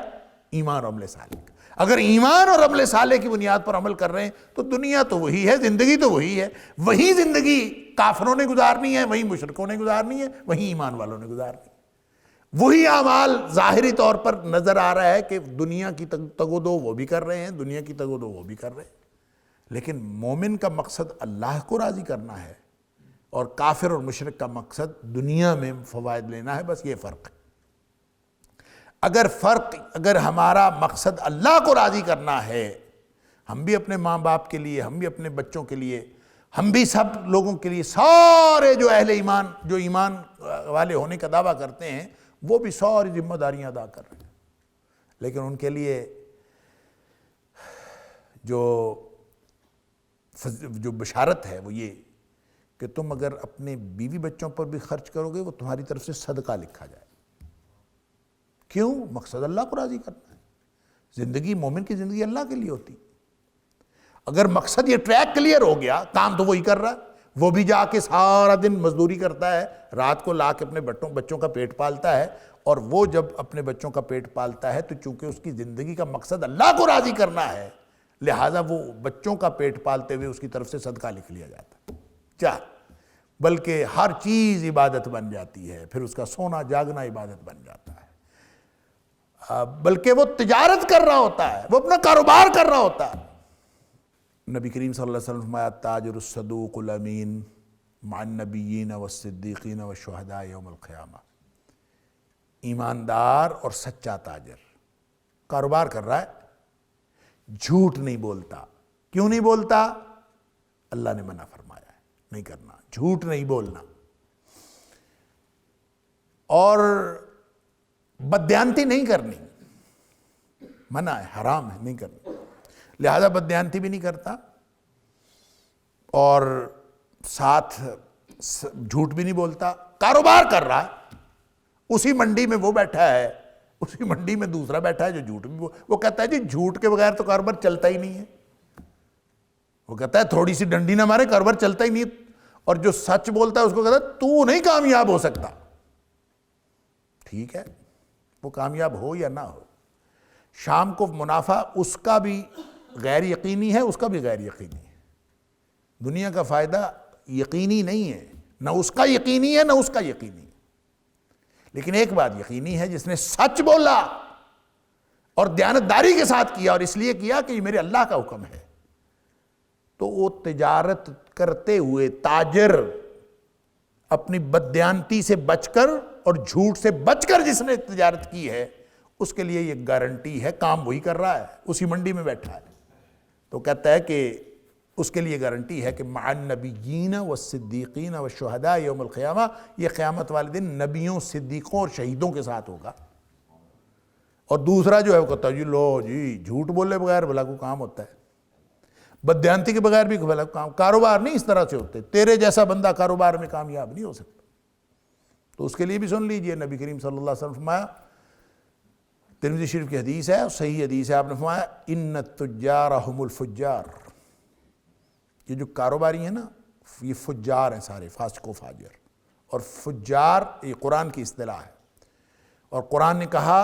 ایمان اور عمل صالح کا۔ اگر ایمان اور عمل صالح کی بنیاد پر عمل کر رہے ہیں تو دنیا تو وہی ہے، زندگی تو وہی ہے، وہی زندگی کافروں نے گزارنی ہے، وہی مشرکوں نے گزارنی ہے، وہی ایمان والوں نے گزارنی ہے۔ وہی اعمال ظاہری طور پر نظر آ رہا ہے کہ دنیا کی تگ و دو وہ بھی کر رہے ہیں، دنیا کی تگ و دو وہ بھی کر رہے ہیں، لیکن مومن کا مقصد اللہ کو راضی کرنا ہے، اور کافر اور مشرک کا مقصد دنیا میں فوائد لینا ہے، بس یہ فرق ہے۔ اگر ہمارا مقصد اللہ کو راضی کرنا ہے، ہم بھی اپنے ماں باپ کے لیے، ہم بھی اپنے بچوں کے لیے، ہم بھی سب لوگوں کے لیے، سارے جو اہل ایمان، جو ایمان والے ہونے کا دعویٰ کرتے ہیں، وہ بھی ساری ذمہ داریاں ادا کر رہے ہیں، لیکن ان کے لیے جو بشارت ہے وہ یہ کہ تم اگر اپنے بیوی بچوں پر بھی خرچ کرو گے وہ تمہاری طرف سے صدقہ لکھا جائے۔ کیوں؟ مقصد اللہ کو راضی کرنا ہے۔ زندگی، مومن کی زندگی اللہ کے لیے ہوتی۔ اگر مقصد یہ ٹریک کلیئر ہو گیا، کام تو وہی کر رہا ہے، وہ بھی جا کے سارا دن مزدوری کرتا ہے، رات کو لا کے اپنے بچوں کا پیٹ پالتا ہے، اور وہ جب اپنے بچوں کا پیٹ پالتا ہے تو چونکہ اس کی زندگی کا مقصد اللہ کو راضی کرنا ہے، لہٰذا وہ بچوں کا پیٹ پالتے ہوئے اس کی طرف سے صدقہ لکھ لیا جاتا ہے، کیا بلکہ ہر چیز عبادت بن جاتی ہے، پھر اس کا سونا جاگنا عبادت بن جاتا ہے، بلکہ وہ تجارت کر رہا ہوتا ہے، وہ اپنا کاروبار کر رہا ہوتا ہے۔ نبی کریم صلی اللہ علیہ وسلم فرمایا تاجر الصدوق الامین مع النبیین والصدیقین والشہداء یوم القیامہ، ایماندار اور سچا تاجر کاروبار کر رہا ہے، جھوٹ نہیں بولتا۔ کیوں نہیں بولتا؟ اللہ نے منع فرمایا ہے، نہیں کرنا، جھوٹ نہیں بولنا، اور بددیانتی نہیں کرنی، منع ہے، حرام ہے، نہیں کرنی، لہذا بددیانتی بھی نہیں کرتا، اور ساتھ جھوٹ بھی نہیں بولتا۔ کاروبار کر رہا ہے، اسی منڈی میں وہ بیٹھا ہے، اسی منڈی میں دوسرا بیٹھا ہے جو جھوٹ بھی وہ کہتا ہے جی جھوٹ کے بغیر تو کاروبار چلتا ہی نہیں ہے، وہ کہتا ہے تھوڑی سی ڈنڈی نہ مارے کاروبار چلتا ہی نہیں ہے، اور جو سچ بولتا ہے اس کو کہتا ہے تو نہیں کامیاب ہو سکتا۔ ٹھیک ہے، وہ کامیاب ہو یا نہ ہو، شام کو منافع اس کا بھی غیر یقینی ہے، اس کا بھی غیر یقینی ہے، دنیا کا فائدہ یقینی نہیں ہے، نہ اس کا یقینی ہے نہ اس کا یقینی ہے، لیکن ایک بات یقینی ہے، جس نے سچ بولا اور دیانتداری کے ساتھ کیا، اور اس لیے کیا کہ یہ میرے اللہ کا حکم ہے، تو وہ تجارت کرتے ہوئے تاجر اپنی بددیانتی سے بچ کر اور جھوٹ سے بچ کر جس نے تجارت کی ہے، اس کے لیے یہ گارنٹی ہے، کام وہی کر رہا ہے، اسی منڈی میں بیٹھا ہے، تو کہتا ہے کہ اس کے لیے گارنٹی ہے کہ مع النبیین والصدیقین والشہداء یوم القیامہ، یہ قیامت والے دن نبیوں، صدیقوں اور شہیدوں کے ساتھ ہوگا۔ اور دوسرا جو ہے وہ کہتا ہے جی لو جی جھوٹ بولے بغیر بھلا کو کام ہوتا ہے، بددیانتی کے بغیر بھی بھلا کام، کاروبار نہیں اس طرح سے ہوتے، تیرے جیسا بندہ کاروبار میں کامیاب نہیں ہو سکتا۔ تو اس کے لیے بھی سن لیجئے، نبی کریم صلی اللہ علیہ وسلم فرمایا، ترمذی شریف کی حدیث ہے، صحیح حدیث ہے، آپ نے فرمایا ان التجار هم الفجار، یہ جو کاروباری ہیں نا یہ فجار ہیں سارے، فاسق و فاجر، اور فجار یہ قرآن کی اصطلاح ہے، اور قرآن نے کہا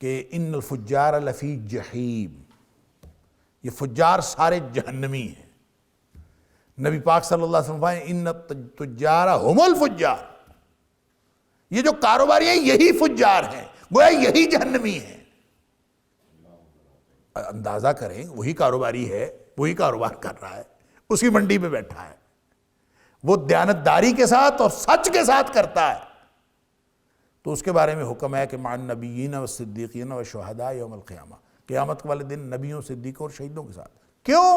کہ ان الفجار لفی جحیم، یہ فجار سارے جہنمی ہیں۔ نبی پاک صلی اللہ علیہ وسلم فرمائے ان التجار هم الفجار، یہ جو کاروباری ہیں یہی فجار ہیں، گویا یہی جہنمی ہیں۔ اندازہ کریں، وہی کاروباری ہے، وہی کاروبار کر رہا ہے، اسی منڈی میں بیٹھا ہے، وہ دیانتداری کے ساتھ اور سچ کے ساتھ کرتا ہے، تو اس کے بارے میں حکم ہے کہ مع النبیین والصدیقین والشہداء یوم القیامہ، قیامت والے دن نبیوں، صدیقوں اور شہیدوں کے ساتھ۔ کیوں؟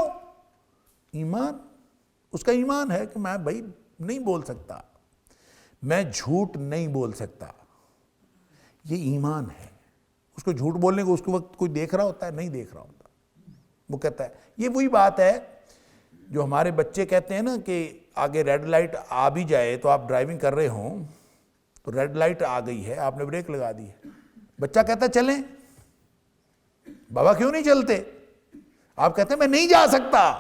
ایمان، اس کا ایمان ہے کہ میں بھائی نہیں بول سکتا، میں جھوٹ نہیں بول سکتا، یہ ایمان ہے۔ اس کو جھوٹ بولنے کو اس کے وقت کوئی دیکھ رہا ہوتا ہے؟ نہیں دیکھ رہا ہوتا، وہ کہتا ہے، یہ وہی بات ہے جو ہمارے بچے کہتے ہیں نا کہ آگے ریڈ لائٹ آ بھی جائے تو آپ ڈرائیونگ کر رہے ہوں تو ریڈ لائٹ آ گئی ہے، آپ نے بریک لگا دی ہے، بچہ کہتا ہے چلیں، بابا کیوں نہیں چلتے؟ آپ کہتے ہیں میں نہیں جا سکتا،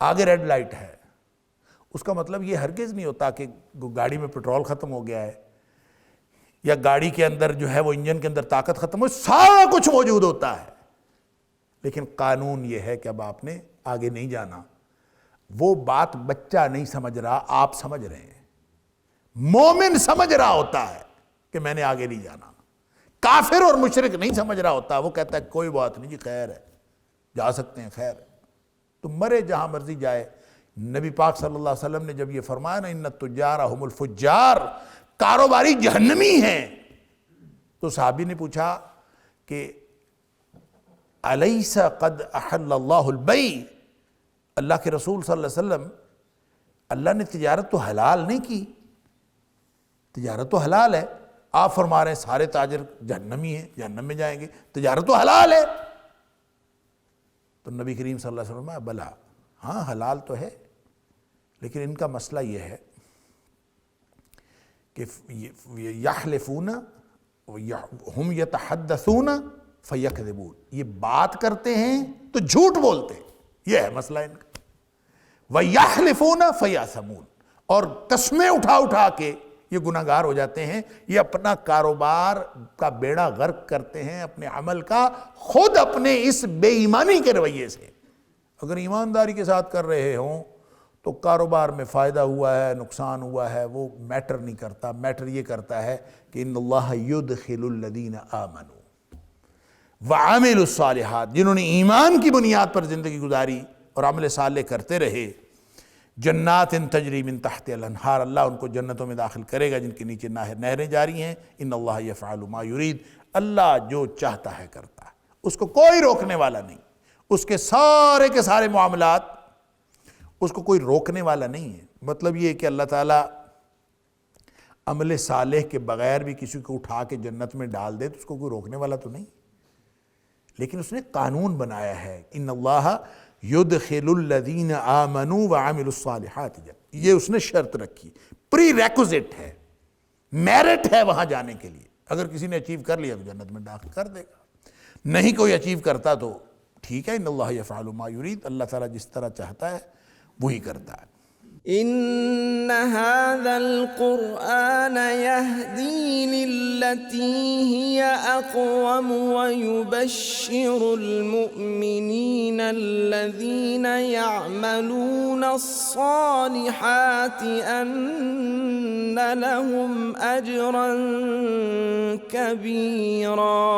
آگے ریڈ لائٹ ہے۔ اس کا مطلب یہ ہرگز نہیں ہوتا کہ گاڑی میں پیٹرول ختم ہو گیا ہے، یا گاڑی کے اندر جو ہے وہ انجن کے اندر طاقت ختم ہو، سارا کچھ موجود ہوتا ہے، لیکن قانون یہ ہے کہ اب آپ نے آگے نہیں جانا۔ وہ بات بچہ نہیں سمجھ رہا، آپ سمجھ رہے ہیں، مومن سمجھ رہا ہوتا ہے کہ میں نے آگے نہیں جانا، کافر اور مشرک نہیں سمجھ رہا ہوتا، وہ کہتا ہے کوئی بات نہیں جی، خیر ہے، جا سکتے ہیں، خیر ہے، تو مرے جہاں مرضی جائے۔ نبی پاک صلی اللہ علیہ وسلم نے جب یہ فرمایا نا ان التجار هم الفجار، کاروباری جہنمی ہیں، تو صحابی نے پوچھا کہ الیس قد احل اللہ البیع، اللہ کے رسول صلی اللہ علیہ وسلم، اللہ نے تجارت تو حلال نہیں کی؟ تجارت تو حلال ہے، آپ فرما رہے ہیں سارے تاجر جہنمی ہیں، جہنم میں جائیں گے، تجارت تو حلال ہے۔ تو نبی کریم صلی اللہ علیہ وسلم نے بلا، ہاں حلال تو ہے، لیکن ان کا مسئلہ یہ ہے کہ یحلفون ہم یتحدثون فَيَكْذِبُونَ، یہ بات کرتے ہیں تو جھوٹ بولتے ہیں، یہ ہے مسئلہ ان کا۔ وَيَحْلِفُونَ فَيَأْثَمُونَ، اور قسمیں اٹھا اٹھا کے یہ گناہگار ہو جاتے ہیں، یہ اپنا کاروبار کا بیڑا غرق کرتے ہیں، اپنے عمل کا، خود اپنے اس بے ایمانی کے رویے سے۔ اگر ایمانداری کے ساتھ کر رہے ہوں تو کاروبار میں فائدہ ہوا ہے، نقصان ہوا ہے، وہ میٹر نہیں کرتا، میٹر یہ کرتا ہے کہ ان اللہ یدخل الذین آمنوا وعملوا الصالحات، جنہوں نے ایمان کی بنیاد پر زندگی گزاری اور عمل صالح کرتے رہے، جنات تجری من تحت الانہار، اللہ ان کو جنتوں میں داخل کرے گا جن کے نیچے نہریں جاری ہیں۔ ان اللہ یفعل ما یرید، اللہ جو چاہتا ہے کرتا ہے، اس کو کوئی روکنے والا نہیں، اس کے سارے معاملات اس کو کوئی روکنے والا نہیں ہے۔ مطلب یہ کہ اللہ تعالیٰ عمل صالح کے بغیر بھی کسی کو اٹھا کے جنت میں ڈال دے تو اس کو کوئی روکنے والا تو نہیں، لیکن اس نے قانون بنایا ہے، ان اللہ یدخل الذین آمنوا وعملوا الصالحات، یہ اس نے شرط رکھی، پری ریکوزٹ ہے، میرٹ ہے وہاں جانے کے لیے۔ اگر کسی نے اچیو کر لیا تو جنت میں داخل کر دے گا، نہیں کوئی اچیو کرتا تو ٹھیک ہے، ان اللہ یفعل ما یرید، اللہ تعالیٰ جس طرح چاہتا ہے وہی کرتا ہے۔ إن هذا القرآن يهدي للتي هي أقوم ويبشر المؤمنين الذين يعملون الصالحات أن لهم أجرا كبيرا